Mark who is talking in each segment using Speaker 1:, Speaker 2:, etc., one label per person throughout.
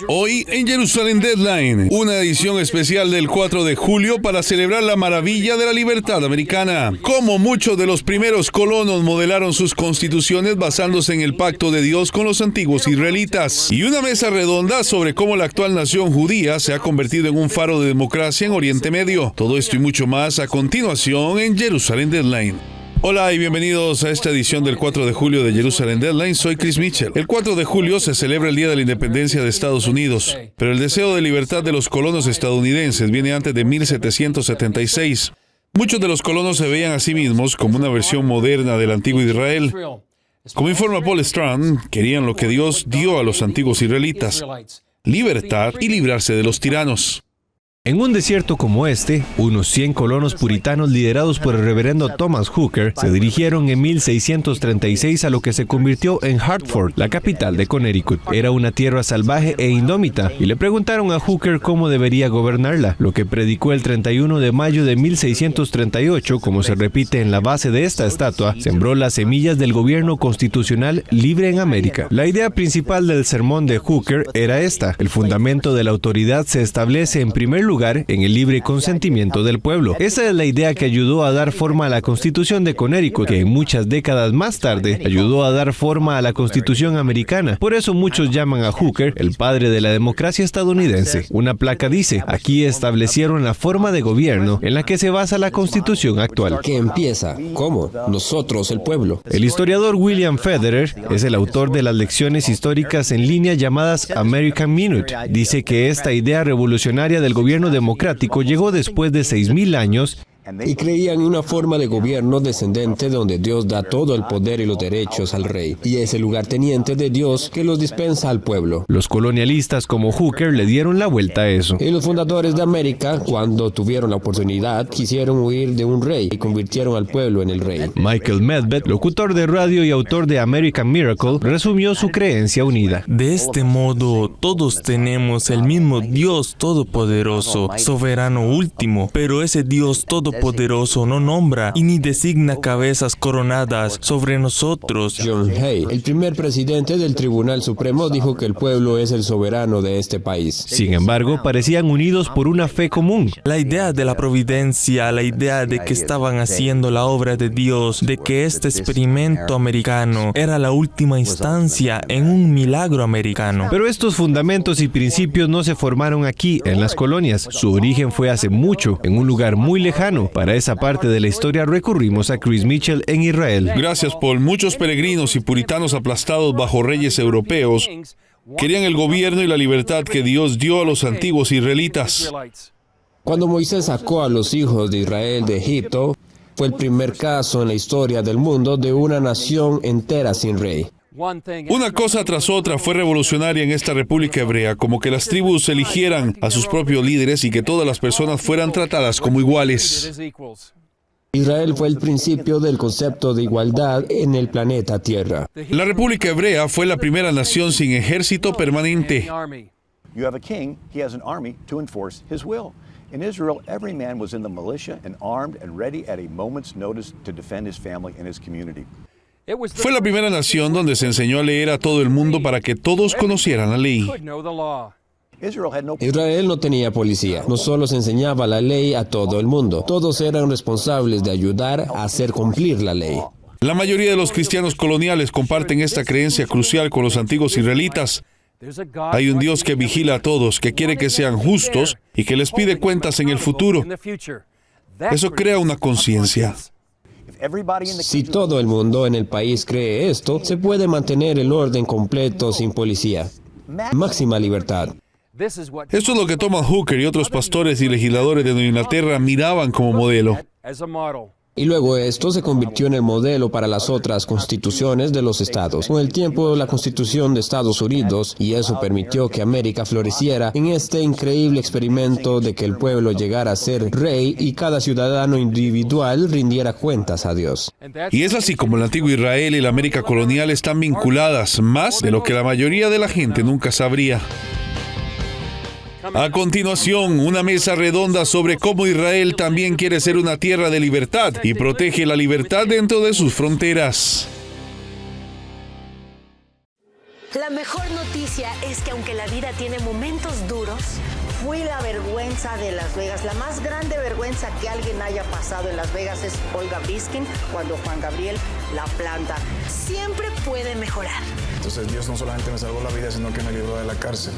Speaker 1: Hoy en Jerusalem Deadline, una edición especial del 4 de julio para celebrar la maravilla de la libertad americana. Cómo muchos de los primeros colonos modelaron sus constituciones basándose en el pacto de Dios con los antiguos israelitas. Y una mesa redonda sobre cómo la actual nación judía se ha convertido en un faro de democracia en Oriente Medio. Todo esto y mucho más a continuación en Jerusalem Deadline. Hola y bienvenidos a esta edición del 4 de julio de Jerusalem Deadline. Soy Chris Mitchell. El 4 de julio se celebra el Día de la Independencia de Estados Unidos, pero el deseo de libertad de los colonos estadounidenses viene antes de 1776. Muchos de los colonos se veían a sí mismos como una versión moderna del antiguo Israel. Como informa Paul Strand, querían lo que Dios dio a los antiguos israelitas: libertad y librarse de los tiranos.
Speaker 2: En un desierto como este, unos 100 colonos puritanos liderados por el reverendo Thomas Hooker se dirigieron en 1636 a lo que se convirtió en Hartford, la capital de Connecticut. Era una tierra salvaje e indómita, y le preguntaron a Hooker cómo debería gobernarla, lo que predicó el 31 de mayo de 1638, como se repite en la base de esta estatua, sembró las semillas del gobierno constitucional libre en América. La idea principal del sermón de Hooker era esta: el fundamento de la autoridad se establece en primer lugar en el libre consentimiento del pueblo. Esa es la idea que ayudó a dar forma a la Constitución de Connecticut, que en muchas décadas más tarde ayudó a dar forma a la Constitución americana. Por eso muchos llaman a Hooker el padre de la democracia estadounidense. Una placa dice: aquí establecieron la forma de gobierno en la que se basa la Constitución actual.
Speaker 3: ¿Qué empieza? ¿Cómo? Nosotros, el pueblo.
Speaker 2: El historiador William Federer es el autor de las lecciones históricas en línea llamadas American Minute. Dice que esta idea revolucionaria del gobierno democrático llegó después de 6,000 años
Speaker 3: y creían en una forma de gobierno descendente donde Dios da todo el poder y los derechos al rey, y es el lugarteniente de Dios que los dispensa al pueblo.
Speaker 2: Los colonialistas como Hooker le dieron la vuelta a eso.
Speaker 3: Y los fundadores de América, cuando tuvieron la oportunidad, quisieron huir de un rey y convirtieron al pueblo en el rey.
Speaker 2: Michael Medved, locutor de radio y autor de American Miracle, resumió su creencia unida.
Speaker 4: De este modo, todos tenemos el mismo Dios todopoderoso, soberano último, pero ese Dios todopoderoso no nombra y ni designa cabezas coronadas sobre nosotros.
Speaker 3: John Hay, el primer presidente del Tribunal Supremo, dijo que el pueblo es el soberano de este país.
Speaker 2: Sin embargo, parecían unidos por una fe común.
Speaker 4: La idea de la providencia, la idea de que estaban haciendo la obra de Dios, de que este experimento americano era la última instancia en un milagro americano.
Speaker 2: Pero estos fundamentos y principios no se formaron aquí, en las colonias. Su origen fue hace mucho, en un lugar muy lejano. Para esa parte de la historia recurrimos a Chris Mitchell en Israel.
Speaker 1: Gracias, Paul. Muchos peregrinos y puritanos aplastados bajo reyes europeos querían el gobierno y la libertad que Dios dio a los antiguos israelitas.
Speaker 3: Cuando Moisés sacó a los hijos de Israel de Egipto, fue el primer caso en la historia del mundo de una nación entera sin rey.
Speaker 1: Una cosa tras otra fue revolucionaria en esta República Hebrea, como que las tribus eligieran a sus propios líderes y que todas las personas fueran tratadas como iguales.
Speaker 3: Israel fue el principio del concepto de igualdad en el planeta Tierra.
Speaker 1: La República Hebrea fue la primera nación sin ejército permanente.
Speaker 5: You have a king, he has an army to enforce his will. In Israel, every man was in the militia and armed and ready at a moment's notice to defend his family and his community.
Speaker 1: Fue la primera nación donde se enseñó a leer a todo el mundo para que todos conocieran la ley.
Speaker 3: Israel no tenía policía, no solo se enseñaba la ley a todo el mundo, todos eran responsables de ayudar a hacer cumplir la ley.
Speaker 1: La mayoría de los cristianos coloniales comparten esta creencia crucial con los antiguos israelitas. Hay un Dios que vigila a todos, que quiere que sean justos y que les pide cuentas en el futuro. Eso crea una conciencia.
Speaker 3: Si todo el mundo en el país cree esto, se puede mantener el orden completo sin policía. Máxima libertad.
Speaker 1: Esto es lo que Thomas Hooker y otros pastores y legisladores de Nueva Inglaterra miraban como modelo.
Speaker 3: Y luego esto se convirtió en el modelo para las otras constituciones de los estados. Con el tiempo, la Constitución de Estados Unidos, y eso permitió que América floreciera en este increíble experimento de que el pueblo llegara a ser rey y cada ciudadano individual rindiera cuentas a Dios.
Speaker 1: Y es así como el antiguo Israel y la América colonial están vinculadas, más de lo que la mayoría de la gente nunca sabría. A continuación, una mesa redonda sobre cómo Israel también quiere ser una tierra de libertad y protege la libertad dentro de sus fronteras.
Speaker 6: La mejor noticia es que aunque la vida tiene momentos duros,
Speaker 7: fui la vergüenza de Las Vegas. La más grande vergüenza que alguien haya pasado en Las Vegas es Olga Briskin cuando Juan Gabriel la planta.
Speaker 6: siempre puede mejorar.
Speaker 8: Entonces Dios no solamente me salvó la vida, sino que me libró de la cárcel.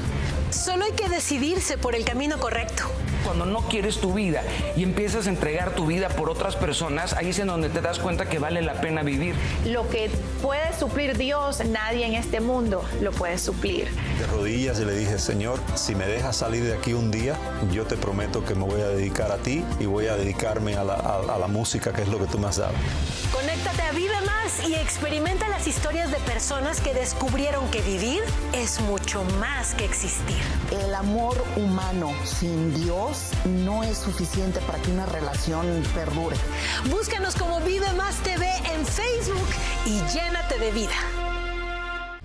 Speaker 6: Solo hay que decidirse por el camino correcto.
Speaker 9: Cuando no quieres tu vida y empiezas a entregar tu vida por otras personas, ahí es en donde te das cuenta que vale la pena vivir.
Speaker 10: Lo que puede suplir Dios, nadie en este mundo lo puede suplir.
Speaker 11: De rodillas y le dije, Señor, si me dejas salir de aquí un día, yo te prometo que me voy a dedicar a ti y voy a dedicarme a la música, que es lo que tú me has dado.
Speaker 6: Conéctate a Vive Más y experimenta las historias de personas que descubrieron que vivir es mucho más que existir.
Speaker 7: El amor humano sin Dios no es suficiente para que una relación perdure.
Speaker 6: Búscanos como Vive Más TV en Facebook y llénate de vida.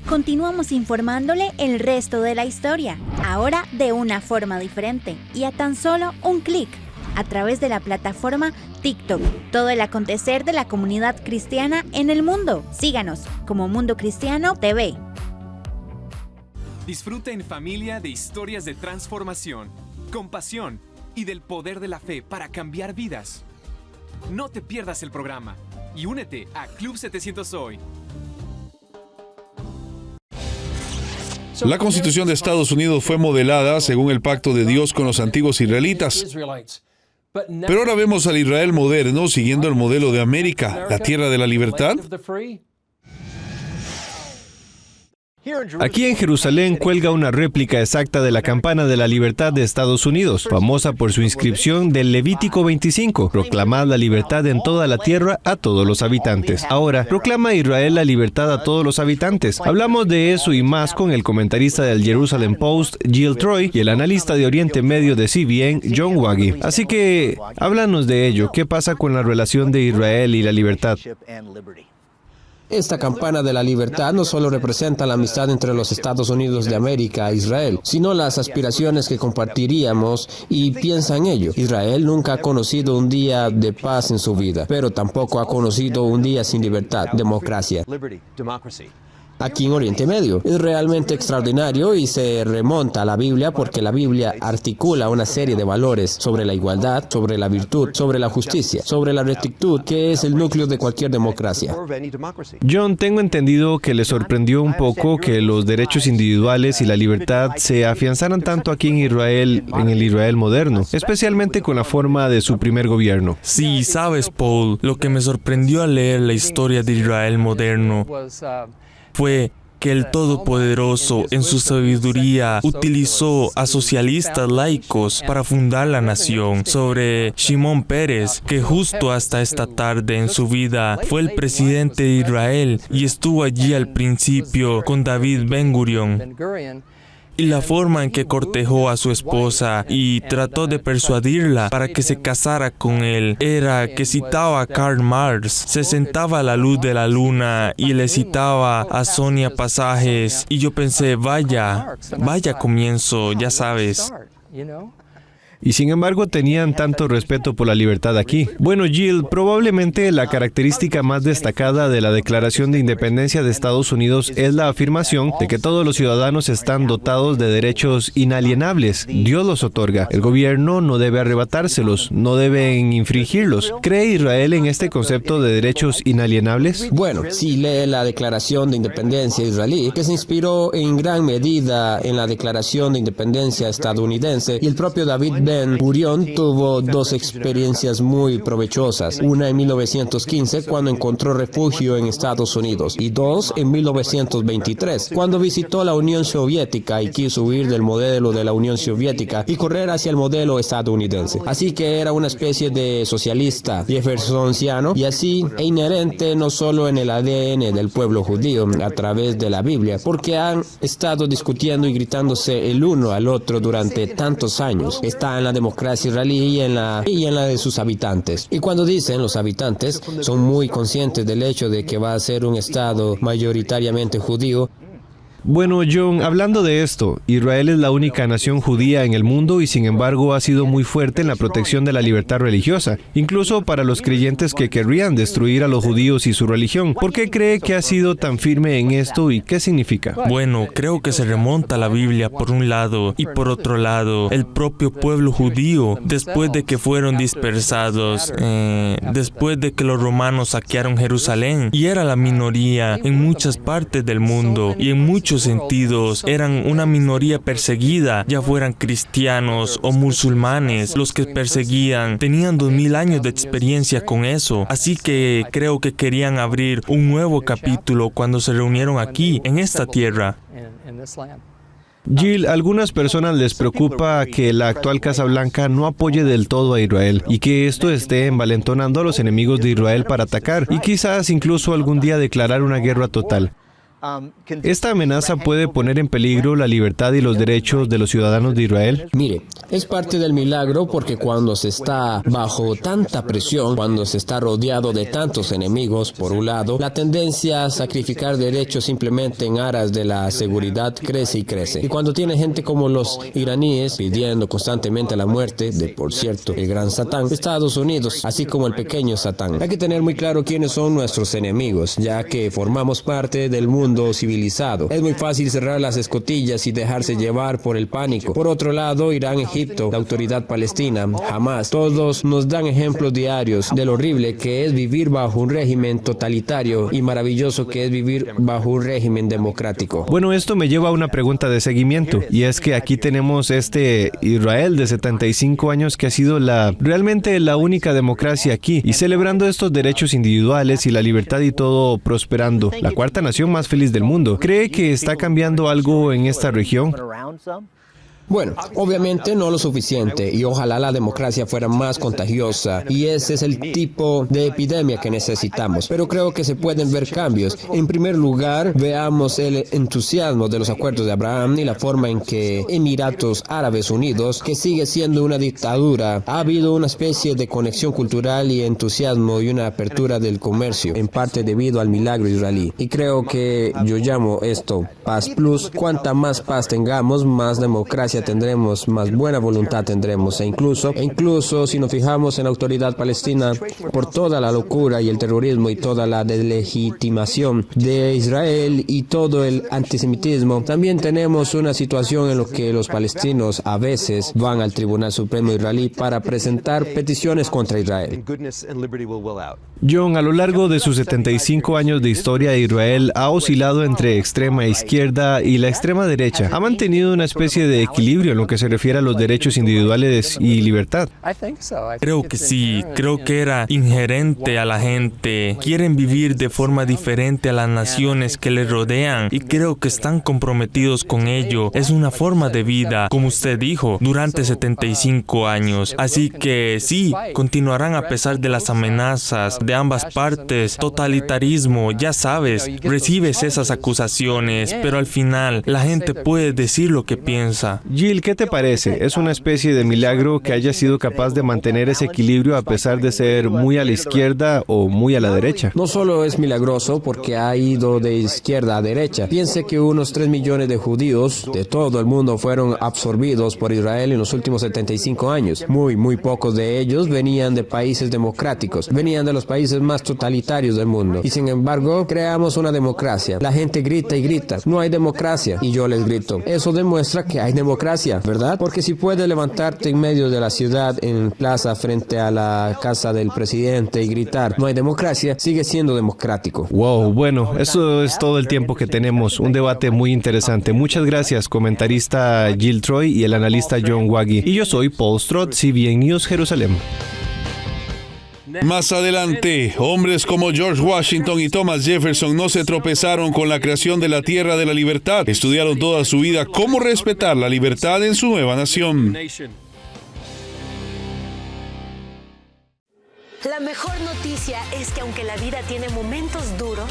Speaker 12: Continuamos informándole el resto de la historia, ahora de una forma diferente y a tan solo un clic, a través de la plataforma TikTok. Todo el acontecer de la comunidad cristiana en el mundo. Síganos como Mundo Cristiano TV.
Speaker 13: Disfruta en familia de historias de transformación, compasión y del poder de la fe para cambiar vidas. No te pierdas el programa y únete a Club 700 Hoy.
Speaker 1: La Constitución de Estados Unidos fue modelada según el pacto de Dios con los antiguos israelitas. Pero ahora vemos al Israel moderno siguiendo el modelo de América, la tierra de la libertad.
Speaker 2: Aquí en Jerusalén cuelga una réplica exacta de la campana de la libertad de Estados Unidos, famosa por su inscripción del Levítico 25, proclamad la libertad en toda la tierra a todos los habitantes. Ahora, proclama Israel la libertad a todos los habitantes. Hablamos de eso y más con el comentarista del Jerusalem Post, Jill Troy, y el analista de Oriente Medio de CBN, John Waggy. Así que, háblanos de ello. ¿Qué pasa con la relación de Israel y la libertad?
Speaker 3: Esta campana de la libertad no solo representa la amistad entre los Estados Unidos de América e Israel, sino las aspiraciones que compartiríamos, y piensa en ello. Israel nunca ha conocido un día de paz en su vida, pero tampoco ha conocido un día sin libertad, democracia. Aquí en Oriente Medio. Es realmente extraordinario y se remonta a la Biblia porque la Biblia articula una serie de valores sobre la igualdad, sobre la virtud, sobre la justicia, sobre la rectitud, que es el núcleo de cualquier democracia.
Speaker 2: John, tengo entendido que le sorprendió un poco que los derechos individuales y la libertad se afianzaran tanto aquí en Israel, en el Israel moderno, especialmente con la forma de su primer gobierno.
Speaker 4: Sí, sabes, Paul, lo que me sorprendió al leer la historia de Israel moderno fue que el Todopoderoso, en su sabiduría, utilizó a socialistas laicos para fundar la nación. Sobre Shimon Peres, que justo hasta esta tarde en su vida fue el presidente de Israel y estuvo allí al principio con David Ben Gurion. Y la forma en que cortejó a su esposa y trató de persuadirla para que se casara con él era que citaba a Karl Marx, se sentaba a la luz de la luna y le citaba a Sonia pasajes, y yo pensé, vaya comienzo, ya sabes.
Speaker 2: Y sin embargo tenían tanto respeto por la libertad aquí. Bueno, Jill, probablemente la característica más destacada de la Declaración de Independencia de Estados Unidos es la afirmación de que todos los ciudadanos están dotados de derechos inalienables. Dios los otorga. El gobierno no debe arrebatárselos, no deben infringirlos. ¿Cree Israel en este concepto de derechos inalienables?
Speaker 3: Bueno, si lee la Declaración de Independencia israelí, que se inspiró en gran medida en la Declaración de Independencia estadounidense, y el propio David Ben Gurion tuvo dos experiencias muy provechosas. Una en 1915, cuando encontró refugio en Estados Unidos, y dos en 1923, cuando visitó la Unión Soviética y quiso huir del modelo de la Unión Soviética y correr hacia el modelo estadounidense. Así que era una especie de socialista jeffersoniano, y así e inherente no solo en el ADN del pueblo judío a través de la Biblia, porque han estado discutiendo y gritándose el uno al otro durante tantos años. Está en la democracia israelí y en la de sus habitantes. Y cuando dicen los habitantes, son muy conscientes del hecho de que va a ser un estado mayoritariamente judío.
Speaker 2: Bueno, John, hablando de esto, Israel es la única nación judía en el mundo y sin embargo ha sido muy fuerte en la protección de la libertad religiosa, incluso para los creyentes que querrían destruir a los judíos y su religión. ¿Por qué cree que ha sido tan firme en esto y qué significa?
Speaker 4: Bueno, creo que se remonta a la Biblia por un lado y por otro lado, el propio pueblo judío, después de que fueron dispersados, después de que los romanos saquearon Jerusalén, y era la minoría en muchas partes del mundo, y en muchos sentidos eran una minoría perseguida, ya fueran cristianos o musulmanes. Los que perseguían tenían 2000 años de experiencia con eso, así que creo que querían abrir un nuevo capítulo cuando se reunieron aquí, en esta tierra.
Speaker 2: Jill, a algunas personas les preocupa que la actual Casa Blanca no apoye del todo a Israel y que esto esté envalentonando a los enemigos de Israel para atacar y quizás incluso algún día declarar una guerra total. ¿Esta amenaza puede poner en peligro la libertad y los derechos de los ciudadanos de Israel?
Speaker 3: Mire, es parte del milagro porque cuando se está bajo tanta presión, cuando se está rodeado de tantos enemigos, por un lado, la tendencia a sacrificar derechos simplemente en aras de la seguridad crece y crece. Y cuando tiene gente como los iraníes pidiendo constantemente la muerte de, por cierto, el gran Satán, Estados Unidos, así como el pequeño Satán. Hay que tener muy claro quiénes son nuestros enemigos, ya que formamos parte del mundo civilizado. Es muy fácil cerrar las escotillas y dejarse llevar por el pánico. Por otro lado, Irán, Egipto, la autoridad palestina, Hamas, todos nos dan ejemplos diarios de lo horrible que es vivir bajo un régimen totalitario y maravilloso que es vivir bajo un régimen democrático.
Speaker 2: Bueno, esto me lleva a una pregunta de seguimiento, y es que aquí tenemos este Israel de 75 años que ha sido realmente la única democracia aquí, y celebrando estos derechos individuales y la libertad y todo prosperando, la cuarta nación más feliz del mundo. ¿Cree que está cambiando algo en esta región?
Speaker 3: Bueno, obviamente no lo suficiente y ojalá la democracia fuera más contagiosa y ese es el tipo de epidemia que necesitamos, pero creo que se pueden ver cambios. En primer lugar, veamos el entusiasmo de los acuerdos de Abraham y la forma en que Emiratos Árabes Unidos, que sigue siendo una dictadura, ha habido una especie de conexión cultural y entusiasmo y una apertura del comercio, en parte debido al milagro israelí. Y creo que yo llamo esto Paz Plus. Cuanta más paz tengamos, más democracia tendremos, más buena voluntad tendremos, e incluso si nos fijamos en la autoridad palestina, por toda la locura y el terrorismo y toda la deslegitimación de Israel y todo el antisemitismo, también tenemos una situación en la que los palestinos a veces van al Tribunal Supremo israelí para presentar peticiones contra Israel.
Speaker 2: John, a lo largo de sus 75 años de historia, Israel ha oscilado entre extrema izquierda y la extrema derecha. Ha mantenido una especie de equilibrio en lo que se refiere a los derechos individuales y libertad.
Speaker 4: Creo que sí, creo que era inherente a la gente. Quieren vivir de forma diferente a las naciones que les rodean y creo que están comprometidos con ello. Es una forma de vida, como usted dijo, durante 75 años. Así que sí, continuarán a pesar de las amenazas de ambas partes. Totalitarismo, ya sabes, recibes esas acusaciones, pero al final la gente puede decir lo que piensa.
Speaker 2: Jill, ¿qué te parece? ¿Es una especie de milagro que haya sido capaz de mantener ese equilibrio a pesar de ser muy a la izquierda o muy a la derecha?
Speaker 3: No solo es milagroso porque ha ido de izquierda a derecha. Piense que unos 3 millones de judíos de todo el mundo fueron absorbidos por Israel en los últimos 75 años. Muy pocos de ellos venían de países democráticos, venían de los países más totalitarios del mundo. Y sin embargo, creamos una democracia. La gente grita y grita, no hay democracia. Y yo les grito, eso demuestra que hay democracia, ¿verdad? Porque si puedes levantarte en medio de la ciudad, en plaza, frente a la casa del presidente y gritar, no hay democracia, sigue siendo democrático.
Speaker 2: Wow, bueno, eso es todo el tiempo que tenemos. Un debate muy interesante. Muchas gracias, comentarista Jill Troy y el analista John Waggy. Y yo soy Paul Stroud, CBN News, Jerusalén.
Speaker 1: Más adelante, hombres como George Washington y Thomas Jefferson no se tropezaron con la creación de la Tierra de la Libertad. Estudiaron toda su vida cómo respetar la libertad en su nueva nación.
Speaker 6: La mejor noticia es que aunque la vida tiene momentos duros,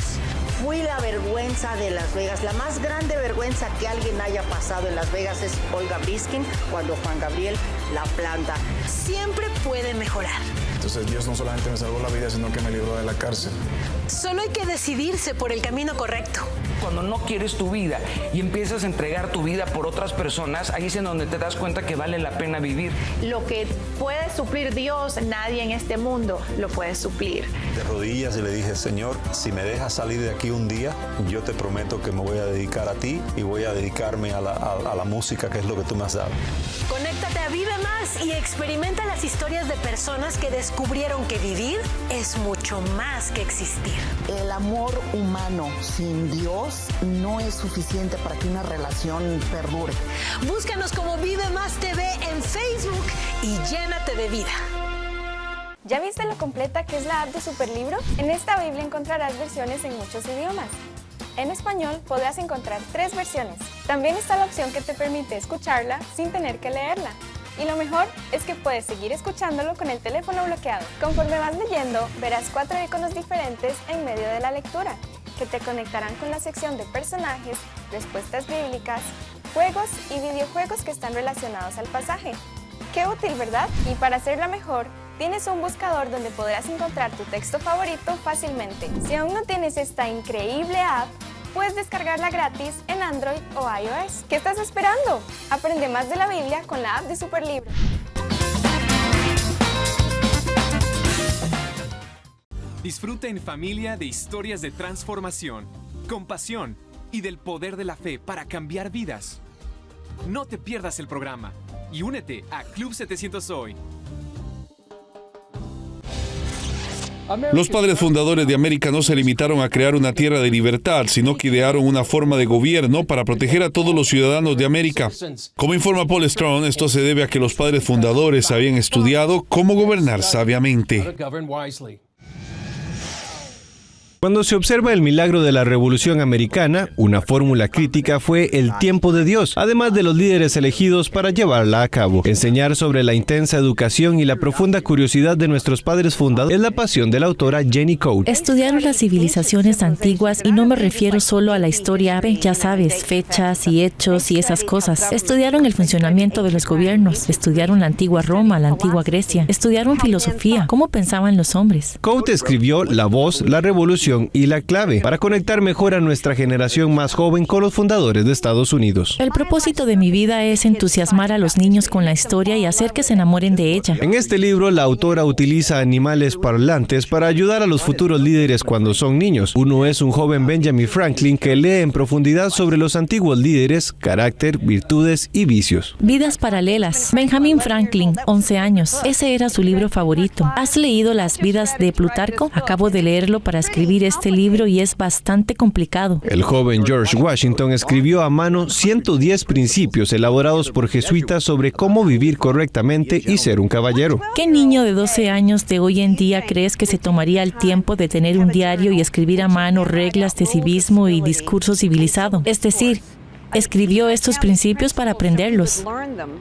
Speaker 7: fui la vergüenza de Las Vegas. La más grande vergüenza que alguien haya pasado en Las Vegas es Olga Biskin cuando Juan Gabriel la planta.
Speaker 6: Siempre puede mejorar.
Speaker 8: Entonces Dios no solamente me salvó la vida, sino que me libró de la cárcel.
Speaker 6: Solo hay que decidirse por el camino correcto.
Speaker 9: Cuando no quieres tu vida y empiezas a entregar tu vida por otras personas, ahí es en donde te das cuenta que vale la pena vivir.
Speaker 10: Lo que puede suplir Dios, nadie en este mundo lo puede suplir.
Speaker 11: De rodillas y le dije, Señor, si me dejas salir de aquí un día, yo te prometo que me voy a dedicar a ti y voy a dedicarme a la música, que es lo que tú me has dado.
Speaker 6: Conéctate a Vive Más y experimenta las historias de personas que descubrieron que vivir es mucho más que existir.
Speaker 7: El amor humano sin Dios no es suficiente para que una relación perdure.
Speaker 6: Búscanos como Vive Más TV en Facebook y llénate de vida.
Speaker 14: ¿Ya viste lo completa que es la app de Superlibro? En esta Biblia encontrarás versiones en muchos idiomas. En español podrás encontrar 3 versiones. También está la opción que te permite escucharla sin tener que leerla. Y lo mejor es que puedes seguir escuchándolo con el teléfono bloqueado. Conforme vas leyendo, verás 4 iconos diferentes en medio de la lectura, que te conectarán con la sección de personajes, respuestas bíblicas, juegos y videojuegos que están relacionados al pasaje. ¡Qué útil!, ¿verdad? Y para hacerla mejor, tienes un buscador donde podrás encontrar tu texto favorito fácilmente. Si aún no tienes esta increíble app, puedes descargarla gratis en Android o iOS. ¿Qué estás esperando? Aprende más de la Biblia con la app de Superlibro.
Speaker 13: Disfruta en familia de historias de transformación, compasión y del poder de la fe para cambiar vidas. No te pierdas el programa y únete a Club 700 Hoy.
Speaker 1: Los padres fundadores de América no se limitaron a crear una tierra de libertad, sino que idearon una forma de gobierno para proteger a todos los ciudadanos de América. Como informa Paul Strong, esto se debe a que los padres fundadores habían estudiado cómo gobernar sabiamente.
Speaker 2: Cuando se observa el milagro de la Revolución Americana, una fórmula crítica fue el tiempo de Dios, además de los líderes elegidos para llevarla a cabo. Enseñar sobre la intensa educación y la profunda curiosidad de nuestros padres fundadores es la pasión de la autora Jenny Coates.
Speaker 15: Estudiaron las civilizaciones antiguas y no me refiero solo a la historia árabe, ya sabes, fechas y hechos y esas cosas. Estudiaron el funcionamiento de los gobiernos, estudiaron la antigua Roma, la antigua Grecia, estudiaron filosofía, cómo pensaban los hombres.
Speaker 2: Coates escribió La Voz, la Revolución y la clave para conectar mejor a nuestra generación más joven con los fundadores de Estados Unidos.
Speaker 15: El propósito de mi vida es entusiasmar a los niños con la historia y hacer que se enamoren de ella.
Speaker 2: En este libro, la autora utiliza animales parlantes para ayudar a los futuros líderes cuando son niños. Uno es un joven Benjamin Franklin que lee en profundidad sobre los antiguos líderes, carácter, virtudes y vicios.
Speaker 15: Vidas paralelas. Benjamin Franklin, 11 años. Ese era su libro favorito. ¿Has leído Las vidas de Plutarco? Acabo de leerlo para escribir este libro y es bastante complicado.
Speaker 2: El joven George Washington escribió a mano 110 principios elaborados por jesuitas sobre cómo vivir correctamente y ser un caballero.
Speaker 15: ¿Qué niño de 12 años de hoy en día crees que se tomaría el tiempo de tener un diario y escribir a mano reglas de civismo y discurso civilizado? Es decir, escribió estos principios para aprenderlos.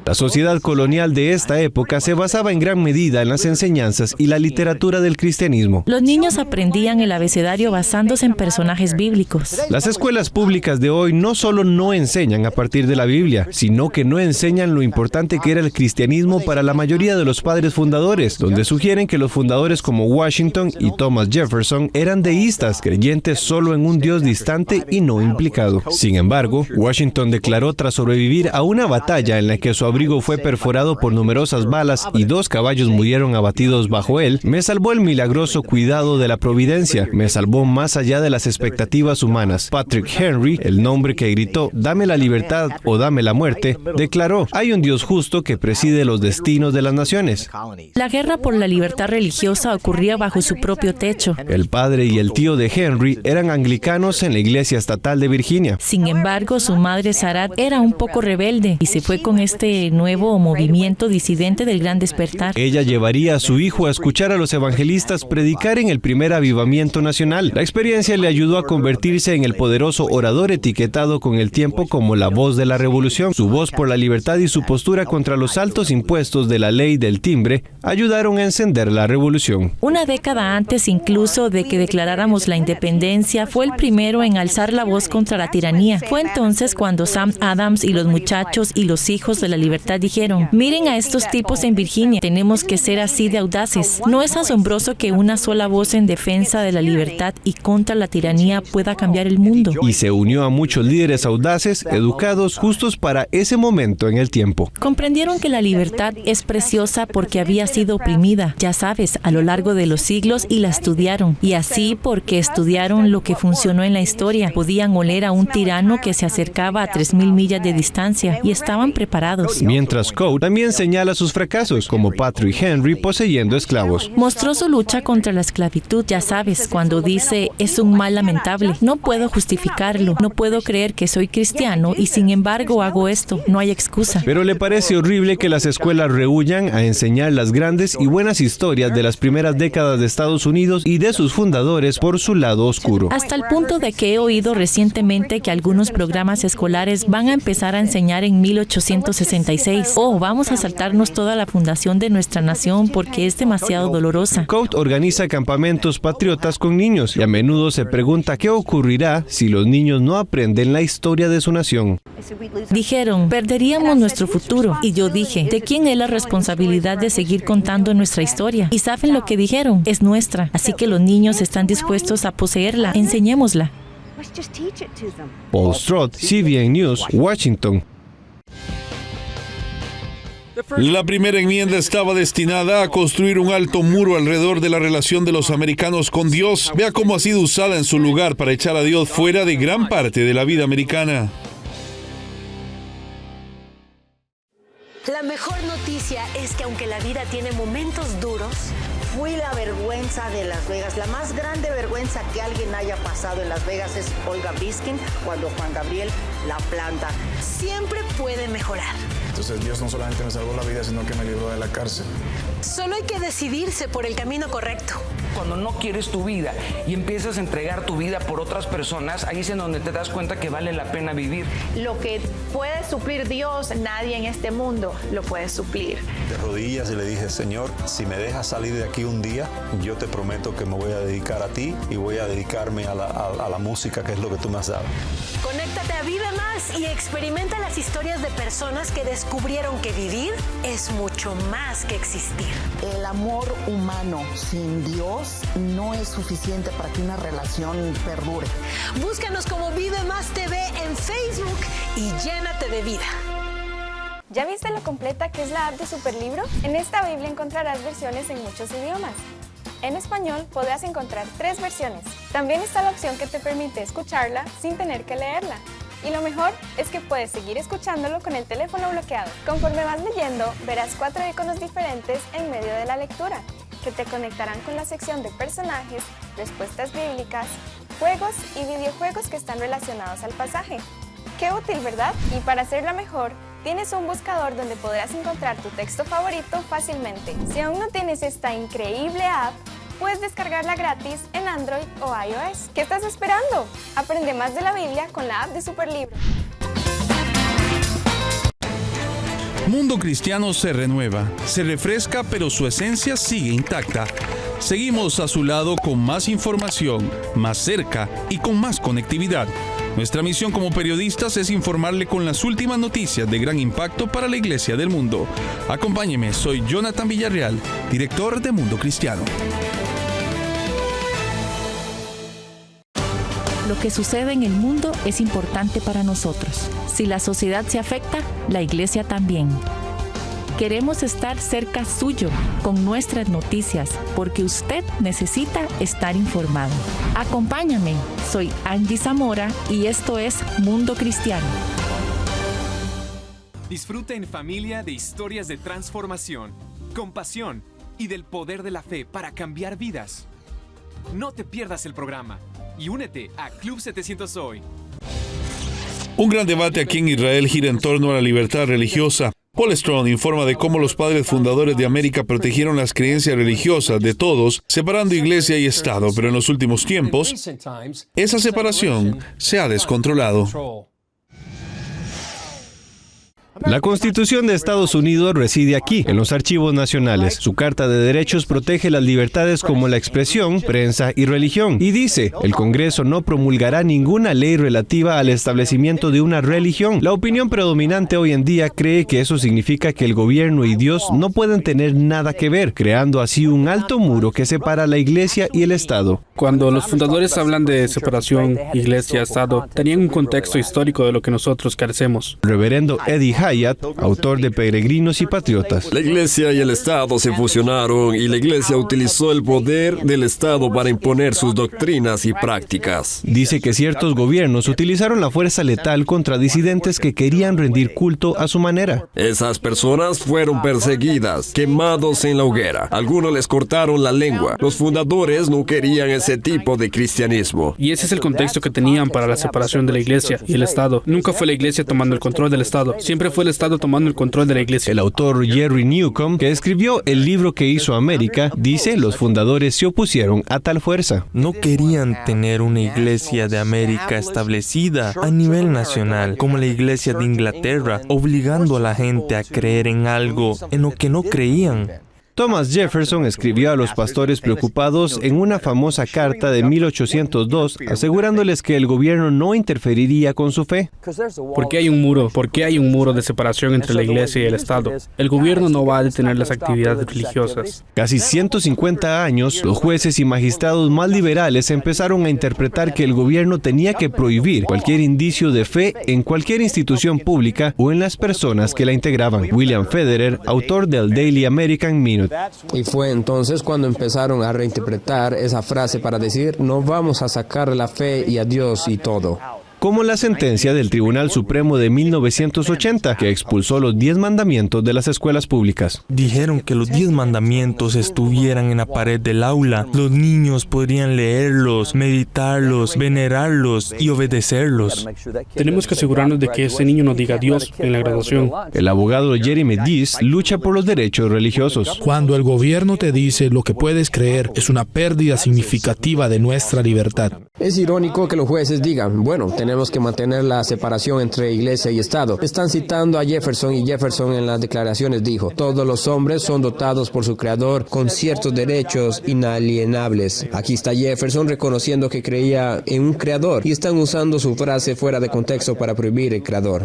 Speaker 2: La sociedad colonial de esta época se basaba en gran medida en las enseñanzas y la literatura del cristianismo.
Speaker 15: Los niños aprendían el abecedario basándose en personajes bíblicos.
Speaker 2: Las escuelas públicas de hoy no solo no enseñan a partir de la Biblia, sino que no enseñan lo importante que era el cristianismo para la mayoría de los padres fundadores, donde sugieren que los fundadores como Washington y Thomas Jefferson eran deístas, creyentes solo en un Dios distante y no implicado. Sin embargo, Washington declaró tras sobrevivir a una batalla en la que su abrigo fue perforado por numerosas balas y 2 caballos murieron abatidos bajo él: me salvó el milagroso cuidado de la providencia, me salvó más allá de las expectativas humanas. Patrick Henry, el nombre que gritó "dame la libertad o dame la muerte", declaró: hay un Dios justo que preside los destinos de las naciones.
Speaker 15: La guerra por la libertad religiosa ocurría bajo su propio techo.
Speaker 2: El padre y el tío de Henry eran anglicanos en la iglesia estatal de Virginia.
Speaker 15: Sin embargo, su madre Sarat era un poco rebelde y se fue con este nuevo movimiento disidente del Gran Despertar.
Speaker 2: Ella llevaría a su hijo a escuchar a los evangelistas predicar en el primer avivamiento nacional. La experiencia le ayudó a convertirse en el poderoso orador etiquetado con el tiempo como la voz de la revolución. Su voz por la libertad y su postura contra los altos impuestos de la ley del timbre ayudaron a encender la revolución.
Speaker 15: Una década antes incluso de que declaráramos la independencia, fue el primero en alzar la voz contra la tiranía. Fue entonces es cuando Sam Adams y los muchachos y los hijos de la libertad dijeron, miren a estos tipos en Virginia, tenemos que ser así de audaces. ¿No es asombroso que una sola voz en defensa de la libertad y contra la tiranía pueda cambiar el mundo?
Speaker 2: Y se unió a muchos líderes audaces, educados, justos para ese momento en el tiempo.
Speaker 15: Comprendieron que la libertad es preciosa porque había sido oprimida, ya sabes, a lo largo de los siglos, y la estudiaron. Y así, porque estudiaron lo que funcionó en la historia, podían oler a un tirano que se acercaba a 3,000 millas de distancia y estaban preparados.
Speaker 2: Mientras Code también señala sus fracasos, como Patrick Henry poseyendo esclavos.
Speaker 15: Mostró su lucha contra la esclavitud, ya sabes, cuando dice, es un mal lamentable, no puedo justificarlo, no puedo creer que soy cristiano y sin embargo hago esto, no hay excusa.
Speaker 2: Pero le parece horrible que las escuelas rehuyan a enseñar las grandes y buenas historias de las primeras décadas de Estados Unidos y de sus fundadores por su lado oscuro.
Speaker 15: Hasta el punto de que he oído recientemente que algunos programas escolares van a empezar a enseñar en 1866. Oh, vamos a saltarnos toda la fundación de nuestra nación porque es demasiado dolorosa.
Speaker 2: Code organiza campamentos patriotas con niños y a menudo se pregunta qué ocurrirá si los niños no aprenden la historia de su nación.
Speaker 15: Dijeron, perderíamos nuestro futuro. Y yo dije, ¿de quién es la responsabilidad de seguir contando nuestra historia? ¿Y saben lo que dijeron? Es nuestra. Así que los niños están dispuestos a poseerla. Enseñémosla.
Speaker 2: Paul Stroud, CBN News, Washington.
Speaker 1: La primera enmienda estaba destinada a construir un alto muro alrededor de la relación de los americanos con Dios. Vea cómo ha sido usada en su lugar para echar a Dios fuera de gran parte de la vida americana.
Speaker 6: La mejor noticia es que aunque la vida tiene momentos duros,
Speaker 7: fui la vergüenza de Las Vegas. La más grande vergüenza que alguien haya pasado en Las Vegas es Olga Biskin cuando Juan Gabriel la planta.
Speaker 6: siempre puede mejorar.
Speaker 8: Entonces Dios no solamente me salvó la vida, sino que me libró de la cárcel.
Speaker 6: Solo hay que decidirse por el camino correcto.
Speaker 9: Cuando no quieres tu vida y empiezas a entregar tu vida por otras personas, ahí es en donde te das cuenta que vale la pena vivir.
Speaker 10: Lo que puede suplir Dios, nadie en este mundo lo puede suplir.
Speaker 11: De rodillas y le dije, Señor, si me dejas salir de aquí un día, yo te prometo que me voy a dedicar a ti y voy a dedicarme a la música, que es lo que tú me has dado.
Speaker 6: Conéctate a Vive Más y experimenta las historias de personas que descubrieron que vivir es mucho más que existir.
Speaker 7: El amor humano sin Dios no es suficiente para que una relación perdure.
Speaker 6: Búscanos como Vive Más TV en Facebook y llénate de vida.
Speaker 14: ¿Ya viste lo completa que es la app de Superlibro? En esta Biblia encontrarás versiones en muchos idiomas. En español podrás encontrar 3 versiones. También está la opción que te permite escucharla sin tener que leerla. Y lo mejor es que puedes seguir escuchándolo con el teléfono bloqueado. Conforme vas leyendo, verás 4 iconos diferentes en medio de la lectura, que te conectarán con la sección de personajes, respuestas bíblicas, juegos y videojuegos que están relacionados al pasaje. ¡Qué útil!, ¿verdad? Y para hacerla mejor, tienes un buscador donde podrás encontrar tu texto favorito fácilmente. Si aún no tienes esta increíble app, puedes descargarla gratis en Android o iOS. ¿Qué estás esperando? Aprende más de la Biblia con la app de Superlibro.
Speaker 1: Mundo Cristiano se renueva, se refresca, pero su esencia sigue intacta. Seguimos a su lado con más información, más cerca y con más conectividad. Nuestra misión como periodistas es informarle con las últimas noticias de gran impacto para la Iglesia del mundo. Acompáñeme, soy Jonathan Villarreal, director de Mundo Cristiano.
Speaker 15: Lo que sucede en el mundo es importante para nosotros. Si la sociedad se afecta, la iglesia también. Queremos estar cerca suyo con nuestras noticias, porque usted necesita estar informado. Acompáñame, soy Angie Zamora y esto es Mundo Cristiano.
Speaker 13: Disfruta en familia de historias de transformación, compasión y del poder de la fe para cambiar vidas. No te pierdas el programa y únete a Club 700 Hoy.
Speaker 1: Un gran debate aquí en Israel gira en torno a la libertad religiosa. Paul Stroud informa de cómo los padres fundadores de América protegieron las creencias religiosas de todos, separando iglesia y Estado, pero en los últimos tiempos, esa separación se ha descontrolado.
Speaker 2: La Constitución de Estados Unidos reside aquí, en los archivos nacionales. Su Carta de Derechos protege las libertades como la expresión, prensa y religión. Y dice, el Congreso no promulgará ninguna ley relativa al establecimiento de una religión. La opinión predominante hoy en día cree que eso significa que el gobierno y Dios no pueden tener nada que ver, creando así un alto muro que separa la Iglesia y el Estado.
Speaker 16: Cuando los fundadores hablan de separación Iglesia-Estado, tenían un contexto histórico de lo que nosotros carecemos.
Speaker 2: El reverendo Eddie Hyatt, autor de Peregrinos y Patriotas.
Speaker 17: La Iglesia y el Estado se fusionaron y la Iglesia utilizó el poder del Estado para imponer sus doctrinas y prácticas.
Speaker 2: Dice que ciertos gobiernos utilizaron la fuerza letal contra disidentes que querían rendir culto a su manera.
Speaker 17: Esas personas fueron perseguidas, quemados en la hoguera. Algunos les cortaron la lengua. Los fundadores no querían ese tipo de cristianismo.
Speaker 16: Y ese es el contexto que tenían para la separación de la Iglesia y el Estado. Nunca fue la Iglesia tomando el control del Estado. Siempre fue el Estado tomando el control de la Iglesia.
Speaker 2: El autor Jerry Newcomb, que escribió el libro que hizo América, dice los fundadores se opusieron a tal fuerza.
Speaker 4: No querían tener una Iglesia de América establecida a nivel nacional, como la Iglesia de Inglaterra, obligando a la gente a creer en algo en lo que no creían.
Speaker 2: Thomas Jefferson escribió a los pastores preocupados en una famosa carta de 1802, asegurándoles que el gobierno no interferiría con su fe.
Speaker 16: ¿Por qué hay un muro? ¿Por qué hay un muro de separación entre la Iglesia y el Estado? El gobierno no va a detener las actividades religiosas.
Speaker 2: Casi 150 años, los jueces y magistrados más liberales empezaron a interpretar que el gobierno tenía que prohibir cualquier indicio de fe en cualquier institución pública o en las personas que la integraban. William Federer, autor del Daily American Minute.
Speaker 3: Y fue entonces cuando empezaron a reinterpretar esa frase para decir, no vamos a sacar la fe y a Dios y todo.
Speaker 2: Como la sentencia del Tribunal Supremo de 1980, que expulsó los 10 mandamientos de las escuelas públicas.
Speaker 4: Dijeron que los 10 mandamientos estuvieran en la pared del aula. Los niños podrían leerlos, meditarlos, venerarlos y obedecerlos.
Speaker 16: Tenemos que asegurarnos de que ese niño no diga Dios en la graduación.
Speaker 2: El abogado Jeremy Dees lucha por los derechos religiosos.
Speaker 18: Cuando el gobierno te dice lo que puedes creer, es una pérdida significativa de nuestra libertad.
Speaker 3: Es irónico que los jueces digan, bueno, tenemos que mantener la separación entre Iglesia y Estado. Están citando a Jefferson y Jefferson en las declaraciones dijo, todos los hombres son dotados por su creador con ciertos derechos inalienables. Aquí está Jefferson reconociendo que creía en un creador y están usando su frase fuera de contexto para prohibir el creador.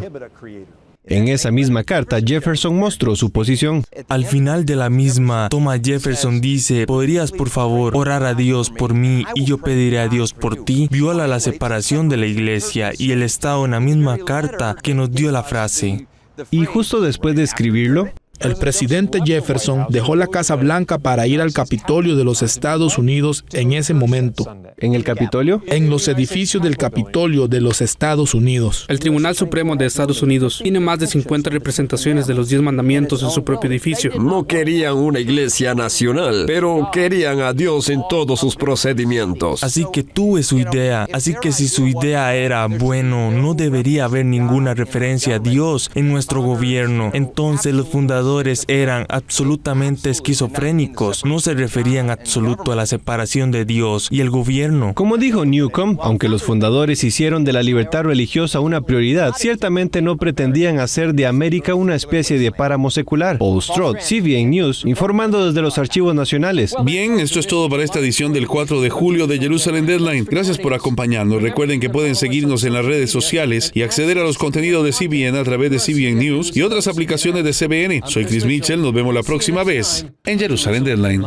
Speaker 2: En esa misma carta, Jefferson mostró su posición.
Speaker 4: Al final de la misma, Thomas Jefferson dice, ¿podrías por favor orar a Dios por mí y yo pediré a Dios por ti? Viola la separación de la Iglesia y el Estado en la misma carta que nos dio la frase.
Speaker 2: Y justo después de escribirlo,
Speaker 18: el presidente Jefferson dejó la Casa Blanca para ir al Capitolio de los Estados Unidos en ese momento.
Speaker 2: ¿En el Capitolio?
Speaker 18: En los edificios del Capitolio de los Estados Unidos.
Speaker 16: El Tribunal Supremo de Estados Unidos tiene más de 50 representaciones de los 10 mandamientos en su propio edificio.
Speaker 17: No querían una iglesia nacional, pero querían a Dios en todos sus procedimientos.
Speaker 4: Así que tuve su idea. Así que si su idea era, bueno, no debería haber ninguna referencia a Dios en nuestro gobierno. Entonces los fundadores eran absolutamente esquizofrénicos. No se referían absoluto a la separación de Dios y el gobierno.
Speaker 2: Como dijo Newcomb, aunque los fundadores hicieron de la libertad religiosa una prioridad, ciertamente no pretendían hacer de América una especie de páramo secular. Paul Stroud, CBN News, informando desde los archivos nacionales.
Speaker 1: Bien, esto es todo para esta edición del 4 de julio de Jerusalem Deadline. Gracias por acompañarnos. Recuerden que pueden seguirnos en las redes sociales y acceder a los contenidos de CBN a través de CBN News y otras aplicaciones de CBN. Soy Chris Mitchell. Nos vemos la próxima vez en Jerusalem Deadline.